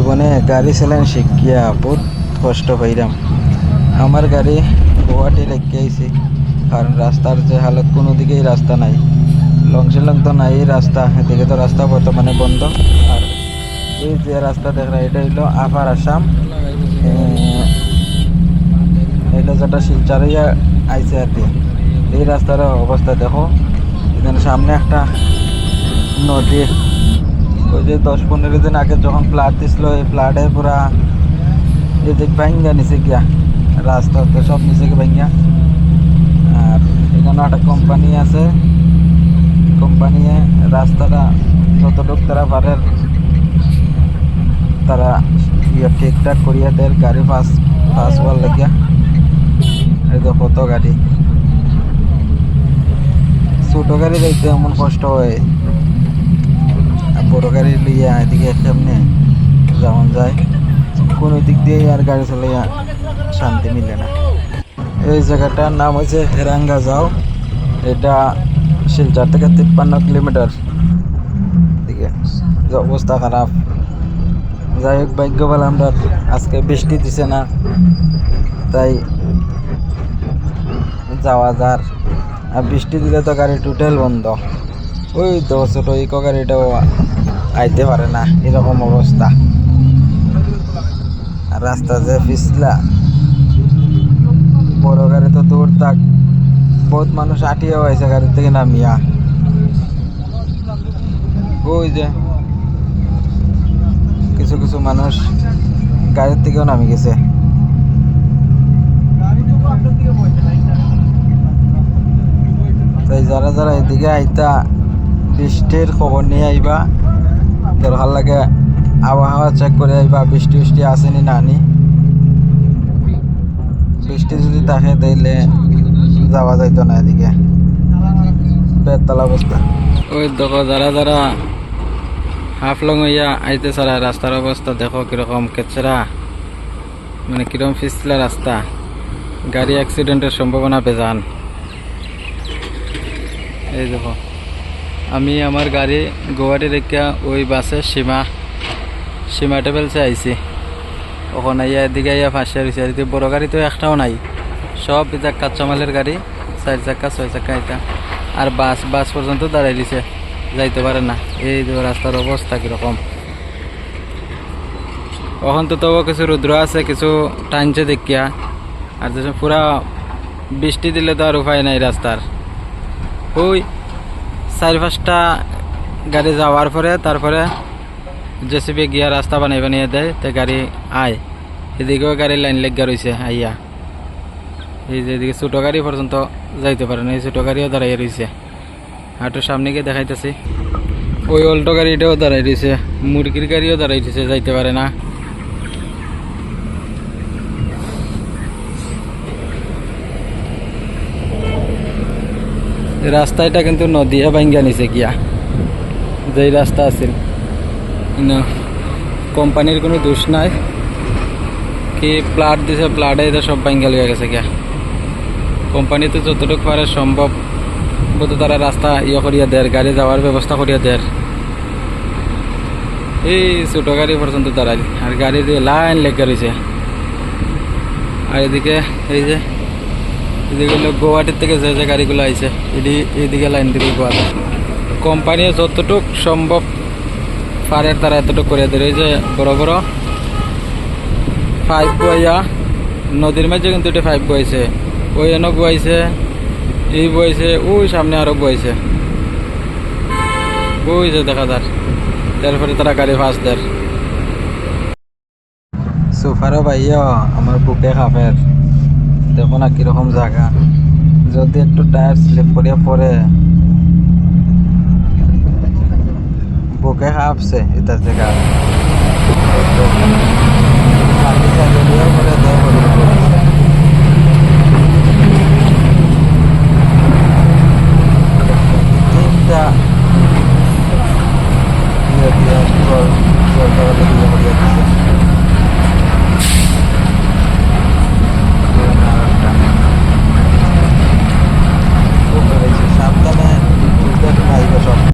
জীবনে গাড়ি চালান শিখিয়া বহুত কষ্ট পাইলাম। আমার গাড়ি গুয়াহাটি রেখে আইছি, কারণ রাস্তার যে হালত, কোনো দিকেই রাস্তা নাই। লংশিলং তো নাই রাস্তা, এদিকে তো রাস্তা বর্তমানে বন্ধ। আর এই যে রাস্তা দেখা, এটা হইলো আপার আসাম, এটা যেটা শিলচারিয়া আইছে আর কি। এই রাস্তার অবস্থা দেখো, এখানে সামনে একটা নদী। ওই যে 10-15 দিন আগে যখন ফ্লাড দিছিল, এই ফ্লাডে পুরা এই যে ভাঙ্গা নিচে গিয়া রাস্তা তো সব নিচে গিয়ে ভাঙ্গা। আর এখানে একটা কোম্পানি আছে, কোম্পানি রাস্তাটা যতটুকু তারা পারে তারা ঠিকঠাক করিয়া দেয়, গাড়ি পাস হওয়ার লাগিয়া। এই তো কত গাড়ি, ছোট গাড়ি দেখতে এমন কষ্ট হয়, আর বড় গাড়ি লইয়া এদিকে কেমনে যেমন যায়, কোনো দিক দিয়ে আর গাড়ি চালাইয়া শান্তি মিলে না। এই জায়গাটার নাম হচ্ছে হেরাঙ্গা যাও। এটা শিলচর থেকে 53 কিলোমিটার দিকে। অবস্থা খারাপ। যাই হোক, ভাগ্য ভালো আমরা, আজকে বৃষ্টি দিছে না, তাই যাওয়া যার। আর বৃষ্টি দিলে তো গাড়ি টোটাল বন্ধ। ওই তো ছোট ইকো গাড়িটাও আইতে পারে না, এরকম অবস্থা। আর রাস্তা যে পিছলা, বড় গাড়ি তো দূর থাক, বহুত মানুষ আটিয়াও হয়েছে গাড়ি থেকে নামিয়া। ওই যে কিছু কিছু মানুষ গাড়ির থেকেও নামি গেছে। তাই যারা যারা এদিকে আইতা, বৃষ্টির খবর নিয়ে আইবা, দরকার লাগে আবহাওয়া চেক করে আইবা, বৃষ্টি আসেনি না নি। বৃষ্টি যদি থাকে তাইলে যাওয়া যাইতো না এদিকে, বেতাল অবস্থা। ওই দেখো যারা যারা হাফলং হইয়া আইতে ছাড়া, রাস্তার অবস্থা দেখো কিরকম কেচরা, মানে কিরকম পিছলা রাস্তা, গাড়ি অ্যাক্সিডেন্টের সম্ভাবনা বেজান। এই দেখো, আমি আমার গাড়ি গুয়াহাটি রেখে ওই বাসে সীমা ট্রাভেলসে আইছি। ওখানে আইয়া এদিকে আইয়া ফাঁসিয়া রয়েছে। এদিকে বড় গাড়ি তো একটাও নাই, সব এটা কাঁচামালের গাড়ি, 4 চাকা 6 চাকা এটা। আর বাস পর্যন্ত দাঁড়াই দিছে, যাইতে পারে না। এই রাস্তার অবস্থা কিরকম। এখন তো তবু কিছু রুদ্র আছে, কিছু টানছে দেখিয়া। আর যে পুরা বৃষ্টি দিলে তো আর উপায় নাই রাস্তার। ওই 4-5টা গাড়ি যাওয়ার পরে তারপরে জেসিবি গিয়া রাস্তা বানিয়ে দেয়, তো গাড়ি আয়। এদিকেও গাড়ি লাইন লেগা রয়েছে আইয়া। এই যে এদিকে ছোটো গাড়ি পর্যন্ত যাইতে পারে না, এই ছোটো গাড়িও দাঁড়াইয়া রয়েছে। হাঁটু সামনে গিয়ে দেখাইতেছি, ওই অল্টো গাড়িটাও দাঁড়াই রয়েছে, মুরগির গাড়িও দাঁড়াই দিছে, যাইতে পারে না। রাস্তাটা কিন্তু নদীয়া ভাঙ্গা নিছে গিয়া, যেই রাস্তা আছিল। কোম্পানির কোনো দোষ নাই, কি প্লাট দিছে, প্লাটে এটা সব ভাঙ্গা লইয়া গেছে গিয়া। কোম্পানিতে যতটুকু পারে সম্ভব বোধ তারা রাস্তা করিয়া দেয়, গাড়ি যাওয়ার ব্যবস্থা করিয়া দেয়। এই ছোটো গাড়ি পর্যন্ত দাঁড়ায়, আর গাড়ি দিয়ে লাইন লেগে রয়েছে। আর এদিকে এই যে এদিকে গুয়াহাটির থেকে যে গাড়িগুলো আইছে, এইদিকে লাইন দিকে গুয়াহাটি। কোম্পানি যতটুক সম্ভব পারে তারা এতটুকু করে দেয়। এই যে বড় বড় পাইপ বইয়া নদীর মাঝে কিন্তু এটা পাইপ বইছে, ওই এনে বইছে, এই বইছে, ওই সামনে আরো বইছে, ওই যে দেখা যার। তারপরে তারা গাড়ি ফাঁস দেয়। সোফারও ভাইয়া আমার বুকে খাফের, দেখো না কিরকম জায়গা। যদি একটু টায়ার স্লিপ করিয়া পড়ে, বুকে কাঁপছে এটার জায়গা।